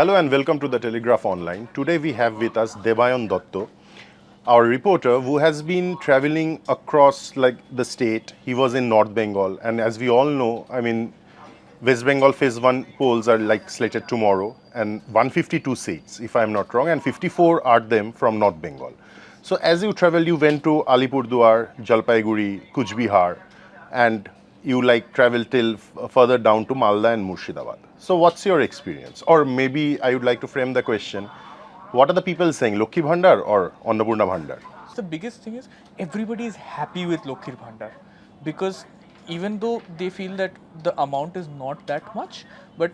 Hello and welcome to the Telegraph Online. Today we have with us Debayan Dotto, our reporter who has been traveling across the state. He was in North Bengal, and as we all know, West Bengal phase 1 polls are slated tomorrow, and 152 seats if I am not wrong, and 54 are them from North Bengal. So as you traveled, you went to Alipurduar, Jalpaiguri, Cooch Behar, and you travel till further down to Malda and Murshidabad. So what's your experience? Or maybe I would like to frame the question, what are the people saying, Loki Bhar or Annapurna Bhandar? The biggest thing is everybody is happy with Loki Bhar because even though they feel that the amount is not that much, but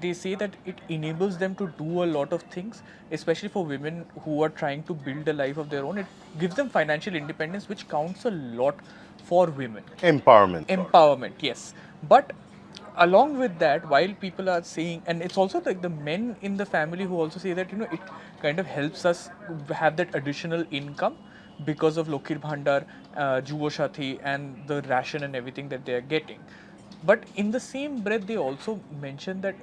they say that it enables them to do a lot of things, especially for women who are trying to build a life of their own. It gives them financial independence, which counts a lot for women. Empowerment. Yes. But along with that, while people are saying, and it's also like the men in the family who also say that it kind of helps us have that additional income because of Lokir Bhandar, Juvo Shathi, and the ration and everything that they are getting. But in the same breath, they also mention that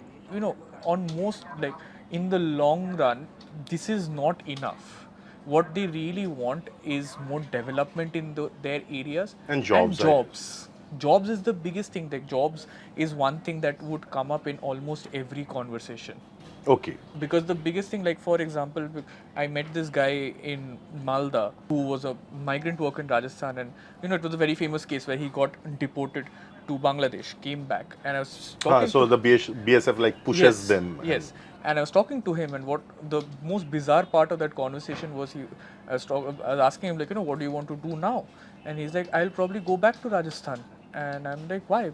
on most, like, in the long run, this is not enough. What they really want is more development in their areas And jobs. Jobs is the biggest thing. Like, jobs is one thing that would come up in almost every conversation. Okay. Because the biggest thing, like, for example, I met this guy in Malda who was a migrant worker in Rajasthan, and it was a very famous case where he got deported to Bangladesh, came back, and I was talking. So the BSF pushes them. Yes. And I was talking to him, and what the most bizarre part of that conversation was, I was asking him, like, what do you want to do now? And he's like, I'll probably go back to Rajasthan. And I'm like, why?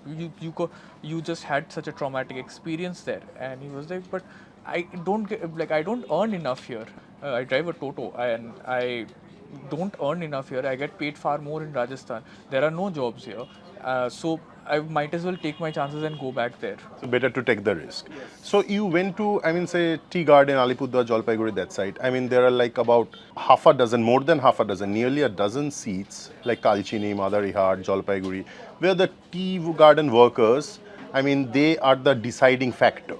You just had such a traumatic experience there. And he was like, but I don't I don't earn enough here. I drive a Toto, and I don't earn enough here. I get paid far more in Rajasthan. There are no jobs here. So I might as well take my chances and go back there. So better to take the risk. Yes. So you went to, say, Tea Garden, Alipurduar, Jalpaiguri, that side. There are about half a dozen, more than half a dozen, nearly a dozen seats like Kalchini, Madarihar, Jalpaiguri, where the tea garden workers, they are the deciding factor.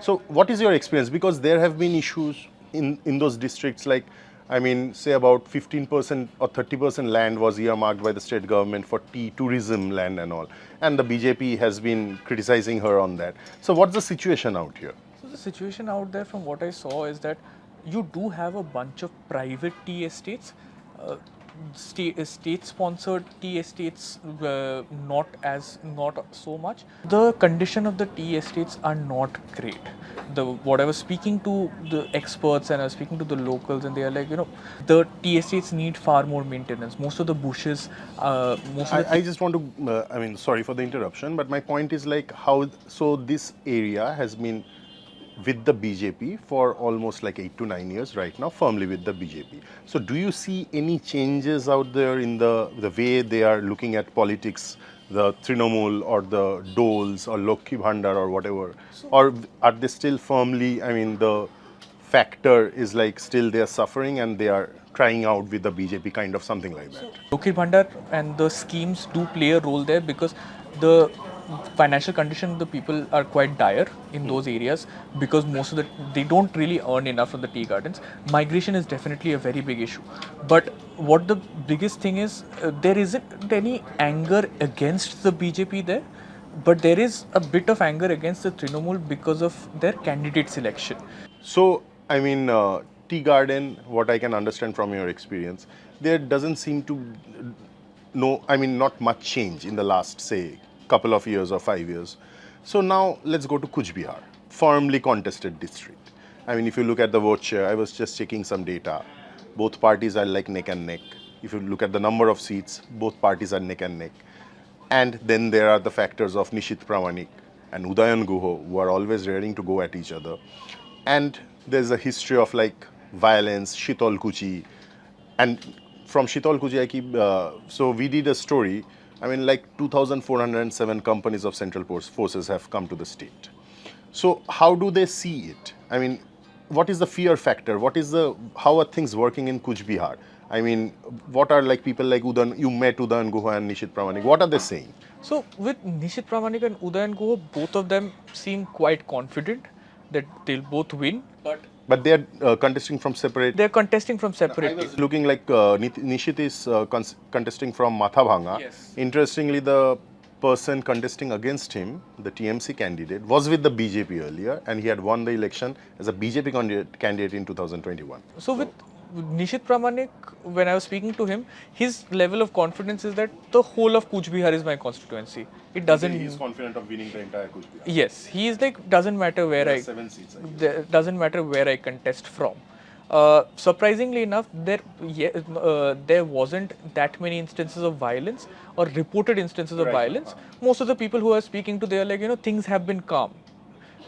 So what is your experience? Because there have been issues in those districts, say about 15% or 30% land was earmarked by the state government for tea tourism land and all. And the BJP has been criticizing her on that. So what's the situation out here? So the situation out there, from what I saw, is that you do have a bunch of private tea estates. State-sponsored tea estates, not so much. The condition of the tea estates are not great. What I was speaking to the experts, and I was speaking to the locals, and they are like, the tea estates need far more maintenance. Most of the bushes, I just want to, sorry for the interruption, but my point is so this area has been with the BJP for almost 8 to 9 years right now, firmly with the BJP. So do you see any changes out there in the way they are looking at politics, the Trinamool or the Doles or Loki Bhandar or whatever? Or are they still firmly, the factor is still they are suffering and they are trying out with the BJP, kind of something like that? Loki Bhandar and the schemes do play a role there, because the financial condition of the people are quite dire in those areas, because most of they don't really earn enough from the tea gardens. Migration is definitely a very big issue. But what the biggest thing is, there isn't any anger against the BJP there, but there is a bit of anger against the Trinamool because of their candidate selection. So, tea garden, what I can understand from your experience, there doesn't seem to not much change in the last, say, couple of years or 5 years. So now let's go to Cooch Behar, firmly contested district. If you look at the vote share, I was just checking some data. Both parties are neck and neck. If you look at the number of seats, both parties are neck and neck. And then there are the factors of Nishit Pramanik and Udayan Guho, who are always raring to go at each other. And there's a history of violence, Shitol Kuchi. And from Shitol Kuchi, so we did a story. 2,407 companies of central forces have come to the state. So how do they see it? What is the fear factor? How are things working in Cooch Behar? What are people like Udan? You met Udayan Guha and Nishit Pramanik. What are they saying? So with Nishit Pramanik and Udayan Guha, both of them seem quite confident. that they'll both win, But they are contesting from separate. they're contesting from I separate. was looking like Nishit is contesting from Mathabhanga. Yes. Interestingly, the person contesting against him, the TMC candidate, was with the BJP earlier, and he had won the election as a BJP candidate in 2021. So with Nishit Pramanik, when I was speaking to him, his level of confidence is that the whole of Cooch Behar is my constituency. It doesn't. He is confident of winning the entire Cooch Behar. Yes, he is like doesn't matter where There are I 7 seats. I guess. doesn't matter where I contest from. Surprisingly enough, there wasn't that many instances of violence or reported instances of Right. violence. Most of the people who I was speaking to, they are like, things have been calm.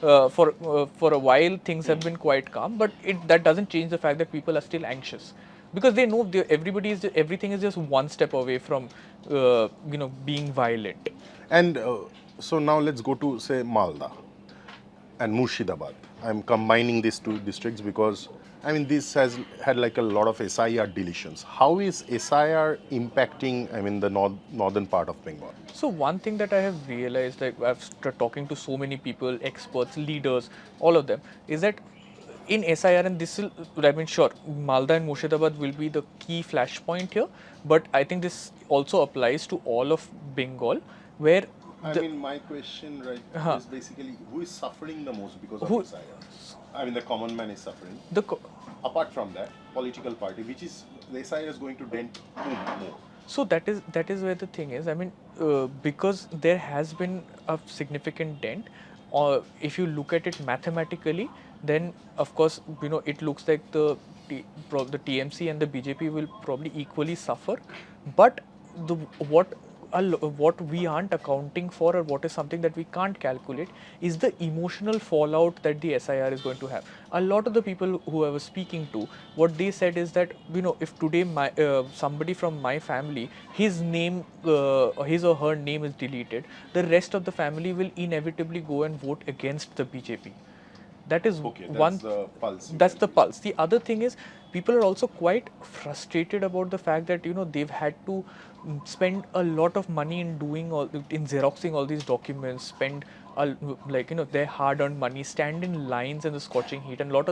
For a while, things have been quite calm, but that doesn't change the fact that people are still anxious because they know everything is just one step away from being violent. And so now let's go to say Malda and Murshidabad. I'm combining these two districts because I mean this has had like a lot of SIR deletions. How is SIR impacting the northern part of Bengal? So one thing that I have realized, like I've talking to so many people, experts, leaders, all of them, is that in SIR, and this will, I mean, sure, Malda and Murshidabad will be the key flashpoint here, but I think this also applies to all of Bengal, where My question is basically who is suffering the most because Who- of SIR? The common man is suffering. the co- Apart from that, political party, which is the SIR is going to dent whom more? So that is where the thing is. Because there has been a significant dent, or if you look at it mathematically, then of course it looks like the TMC and the BJP will probably equally suffer. But the what we aren't accounting for, or what is something that we can't calculate, is the emotional fallout that the SIR is going to have. A lot of the people who I was speaking to, what they said is that if today somebody from my family, his or her name is deleted, the rest of the family will inevitably go and vote against the BJP. That is one. The pulse. That's the pulse. The other thing is, people are also quite frustrated about the fact that they've had to spend a lot of money in xeroxing all these documents, spend their hard-earned money, stand in lines in the scorching heat, and a lot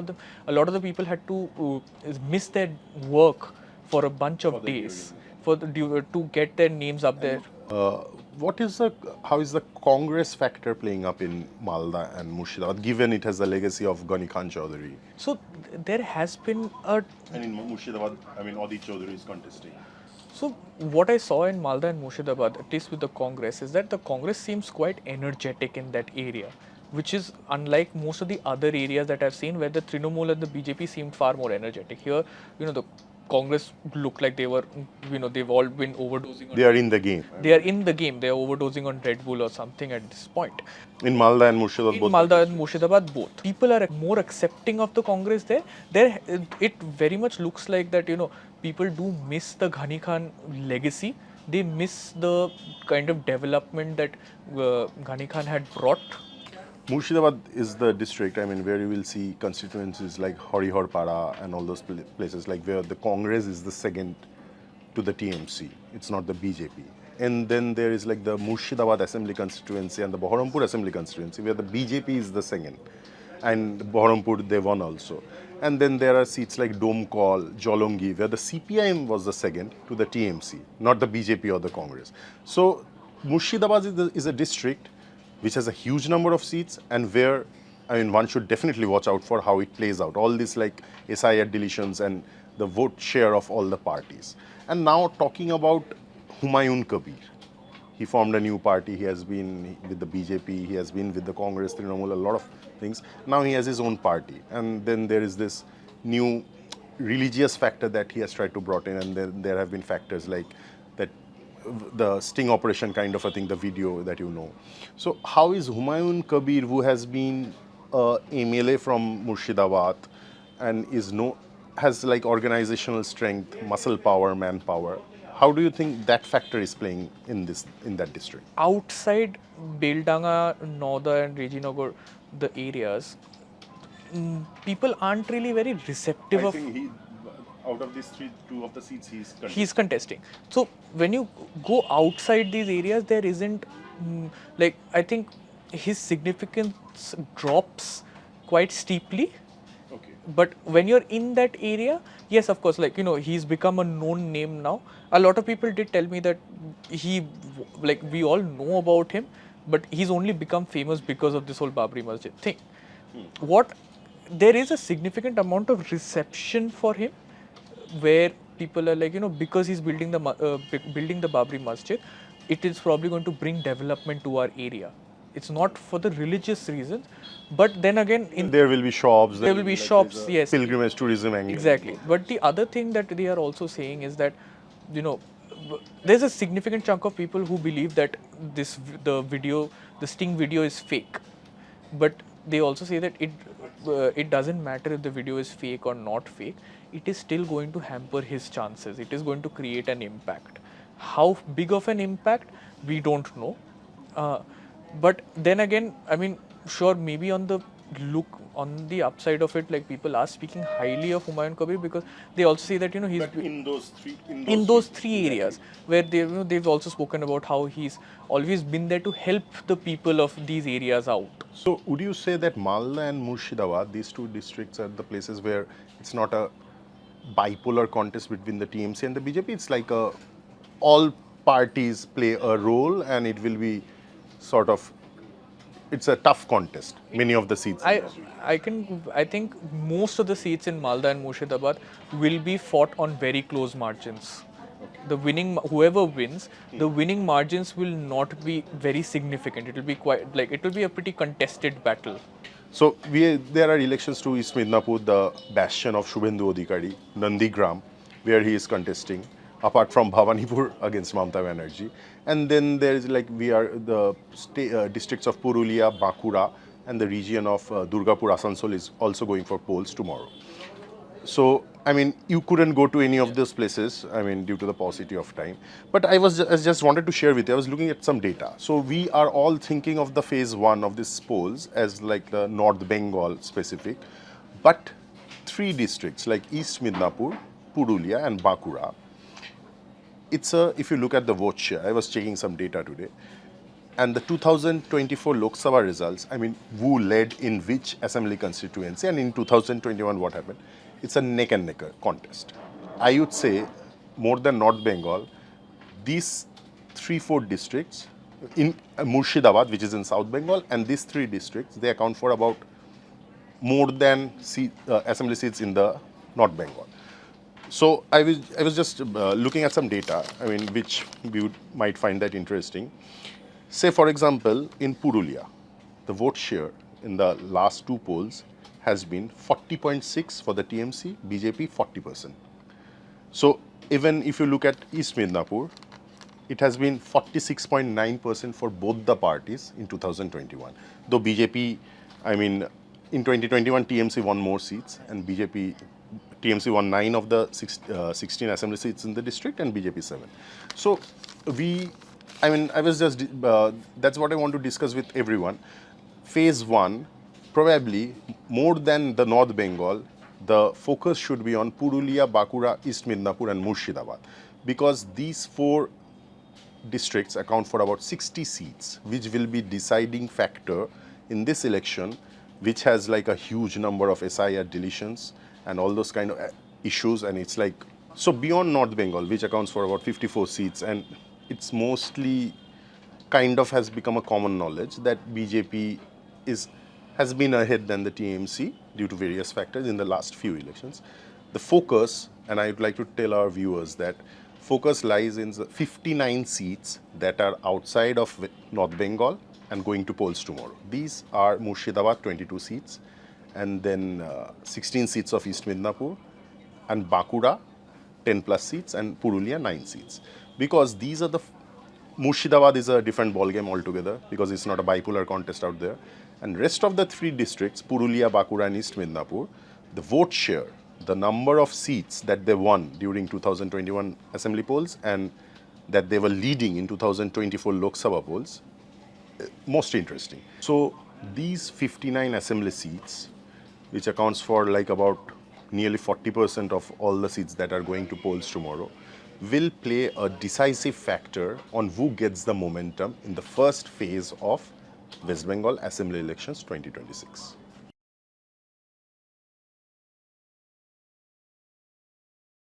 of the people had to miss their work for a bunch of days to get their names up there. How is the Congress factor playing up in Malda and Murshidabad, given it has the legacy of Ghani Khan Chaudhary? So there has been a. And in Murshidabad, Adi Chaudhary is contesting. So what I saw in Malda and Murshidabad, at least with the Congress, is that the Congress seems quite energetic in that area, which is unlike most of the other areas that I've seen, where the Trinamool and the BJP seemed far more energetic. Here, the Congress looked like they were, they've all been overdosing. They are in the game. They are in the game. They are overdosing on Red Bull or something at this point. In Malda and Murshidabad, In both. Malda and Murshidabad, both. People are more accepting of the Congress there. It very much looks like that, people do miss the Ghani Khan legacy. They miss the kind of development that Ghani Khan had brought. Murshidabad is the district, where you will see constituencies like Harihar and all those places, like where the Congress is the second to the TMC. It's not the BJP. And then there is like the Murshidabad Assembly constituency and the Baharampur Assembly constituency, where the BJP is the second. And Baharampur, they won also. And then there are seats like Domkol, Jolongi, where the CPIM was the second to the TMC, not the BJP or the Congress. So Murshidabad is a district which has a huge number of seats, and where one should definitely watch out for how it plays out. All this like SIR deletions and the vote share of all the parties. And now talking about Humayun Kabir. He formed a new party. He has been with the BJP. He has been with the Congress, Trinamool, a lot of things. Now he has his own party. And then there is this new religious factor that he has tried to brought in. And then there have been factors like that, the sting operation kind of a thing, the video that you know. So how is Humayun Kabir, who has been a MLA from Murshidabad and has like organizational strength, muscle power, manpower, how do you think that factor is playing in that district? Outside Beldanga, Noda and Rejinagar, the areas, people aren't really very receptive of. Out of these two of the seats He's contesting. So when you go outside these areas, there isn't I think his significance drops quite steeply. Okay. But when you're in that area, yes, of course, like, you know, he's become a known name now. A lot of people did tell me that like, we all know about him, but he's only become famous because of this whole Babri Masjid thing. What There is a significant amount of reception for him, where people are like, you know, because he's building building the Babri Masjid, it is probably going to bring development to our area. It's not for the religious reasons, but then again, There will be shops. there will be shops, yes, Pilgrimage tourism angle. exactly. But the other thing that they are also saying is that, you know, there's a significant chunk of people who believe that the Sting video is fake. But they also say that it doesn't matter if the video is fake or not fake. It is still going to hamper his chances. It is going to create an impact. How big of an impact, we don't know. But then again, I mean, sure, maybe on the upside of it, like, people are speaking highly of Humayun Kabir, because they also say that, you know, he's But in in those three areas where they've also spoken about how he's always been there to help the people of these areas out. So would you say that Malda and Murshidabad, these two districts, are the places where it's not a bipolar contest between the TMC and the BJP? It's like all parties play a role, and it will be sort of, it's a tough contest. Many of the seats. I think most of the seats in Malda and Murshidabad will be fought on very close margins. Whoever wins, the winning margins will not be very significant. It will be it will be a pretty contested battle. So there are elections to East Midnapur, the bastion of Shubhendu Adhikari, Nandigram, where he is contesting, apart from Bhavanipur against Mamata Banerjee. And then there is the districts of Purulia, Bankura, and the region of Durgapur, Asansol is also going for polls tomorrow. So, I mean, you couldn't go to any of those places, I mean, due to the paucity of time. But I just wanted to share with you, I was looking at some data. So, we are all thinking of the phase one of these polls as like the North Bengal specific. But three districts like East Midnapur, Purulia, and Bankura, if you look at the vote share, I was checking some data today, and the 2024 Lok Sabha results, I mean, who led in which assembly constituency, and in 2021 what happened? It's a neck and neck contest. I would say more than North Bengal, these 3-4 districts, in Murshidabad, which is in South Bengal, and these three districts, they account for about more than assembly seats in the North Bengal. So I was just looking at some data, I mean, which might find that interesting. Say, for example, in Purulia, the vote share in the last two polls has been 40.6 for the TMC, BJP 40%. So even if you look at East Midnapur, it has been 46.9% for both the parties in 2021. Though BJP, I mean, in 2021 TMC won more seats, and TMC won 9 of the 16 assembly seats in the district, and BJP 7. So that's what I want to discuss with everyone. Phase 1, probably more than the North Bengal, the focus should be on Purulia, Bankura, East Midnapur, and Murshidabad, because these 4 districts account for about 60 seats, which will be deciding factor in this election, which has like a huge number of SIR deletions and all those kind of issues. And it's like, so beyond North Bengal, which accounts for about 54 seats, and it's mostly kind of has become a common knowledge that BJP has been ahead than the TMC due to various factors in the last few elections. The focus, and I would like to tell our viewers that focus lies in the 59 seats that are outside of North Bengal and going to polls tomorrow. These are Murshidabad 22 seats, and then 16 seats of East Midnapur, and Bankura 10 plus seats, and Purulia 9 seats. Because these are Murshidabad is a different ballgame altogether, because it's not a bipolar contest out there. And rest of the 3 districts, Purulia, Bankura, and East Midnapur, the vote share, the number of seats that they won during 2021 assembly polls and that they were leading in 2024 Lok Sabha polls, most interesting. So these 59 assembly seats, which accounts for like about nearly 40% of all the seats that are going to polls tomorrow, will play a decisive factor on who gets the momentum in the first phase of West Bengal Assembly Elections 2026.